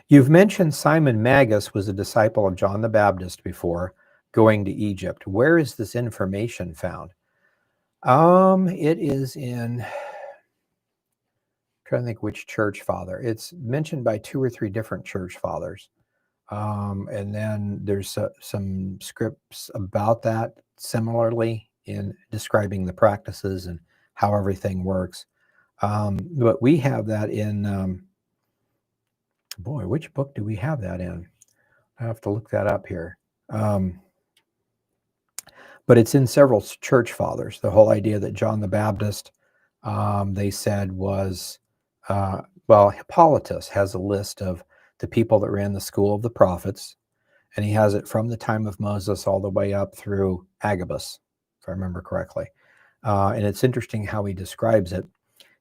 You've mentioned Simon Magus was a disciple of John the Baptist before going to Egypt. Where is this information found? It is in, I'm trying to think which church father. It's mentioned by 2 or 3 different church fathers. And then there's some scripts about that similarly in describing the practices and how everything works. But we have that in, boy, which book do we have that in? I have to look that up here. But it's in several church fathers. The whole idea that John the Baptist, they said was, well, Hippolytus has a list of the people that ran the school of the prophets, and he has it from the time of Moses all the way up through Agabus, if I remember correctly. And it's interesting how he describes it.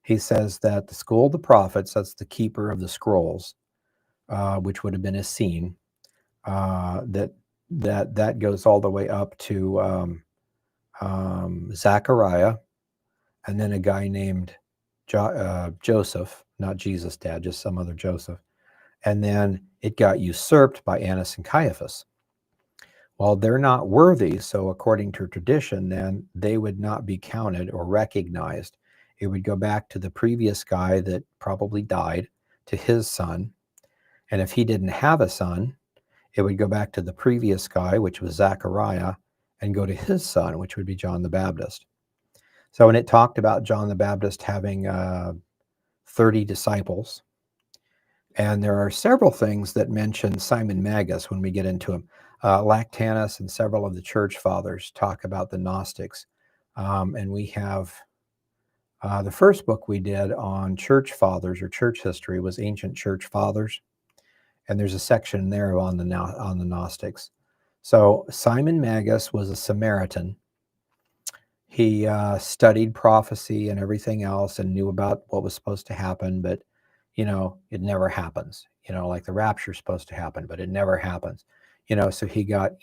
He says that the school of the prophets, that's the keeper of the scrolls, which would have been a scene, that goes all the way up to Zechariah, and then a guy named Joseph, not Jesus' dad, just some other Joseph. And then it got usurped by Annas and Caiaphas. Well, they're not worthy, so according to tradition, then they would not be counted or recognized. It would go back to the previous guy that probably died, to his son. And if he didn't have a son, it would go back to the previous guy, which was Zechariah, and go to his son, which would be John the Baptist. So when it talked about John the Baptist having 30 disciples, and there are several things that mention Simon Magus when we get into him. Lactanus and several of the church fathers talk about the Gnostics. And we have the first book we did on church fathers or church history was Ancient Church Fathers. And there's a section there on the Gnostics. So Simon Magus was a Samaritan. He studied prophecy and everything else and knew about what was supposed to happen, but it never happens. Like the rapture is supposed to happen, but it never happens. So he got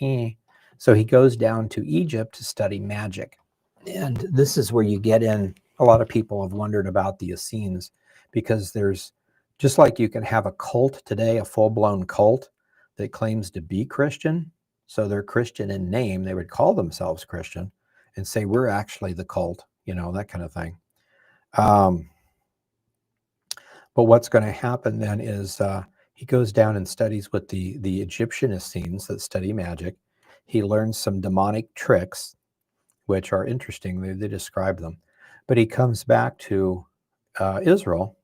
so he goes down to Egypt to study magic. And this is where you get in, a lot of people have wondered about the Essenes, because there's, just like you can have a cult today, a full-blown cult that claims to be Christian. So they're Christian in name. They would call themselves Christian and say, we're actually the cult, that kind of thing. But what's going to happen then is he goes down and studies with the Egyptian Essenes that study magic. He learns some demonic tricks, which are interesting. They describe them. But he comes back to Israel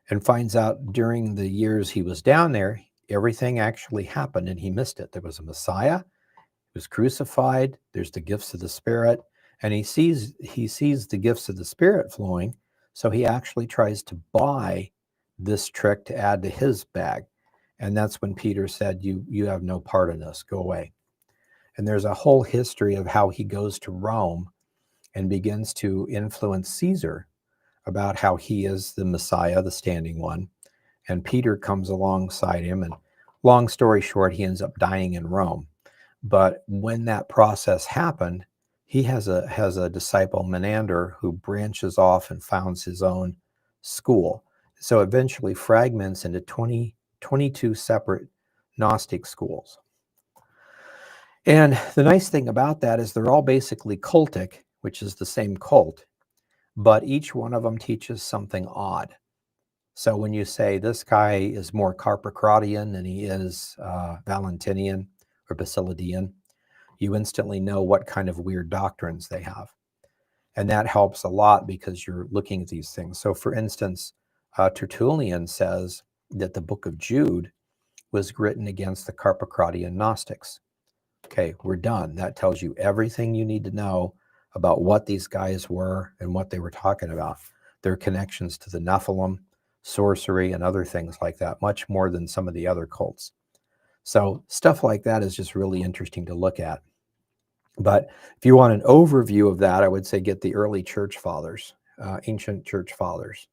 and finds out during the years he was down there, everything actually happened and he missed it. There was a Messiah, he was crucified, there's the gifts of the Spirit, and he sees the gifts of the Spirit flowing, so he actually tries to buy this trick to add to his bag. And that's when Peter said, you have no part in this, go away. And there's a whole history of how he goes to Rome and begins to influence Caesar about how he is the Messiah, the standing one. And Peter comes alongside him, and long story short, he ends up dying in Rome. But when that process happened, he has a disciple, Menander, who branches off and founds his own school. So eventually fragments into 22 separate Gnostic schools. And the nice thing about that is they're all basically cultic, which is the same cult, but each one of them teaches something odd. So when you say this guy is more Carpocratian than he is Valentinian or Basilidian, you instantly know what kind of weird doctrines they have. And that helps a lot because you're looking at these things. So for instance, Tertullian says that the book of Jude was written against the Carpocratian Gnostics. Okay, we're done. That tells you everything you need to know about what these guys were and what they were talking about. Their connections to the Nephilim, sorcery, and other things like that, much more than some of the other cults. So stuff like that is just really interesting to look at. But if you want an overview of that, I would say get the early church fathers, ancient church fathers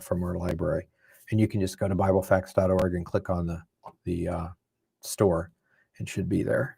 from our library. And you can just go to BibleFacts.org and click on the store. It should be there.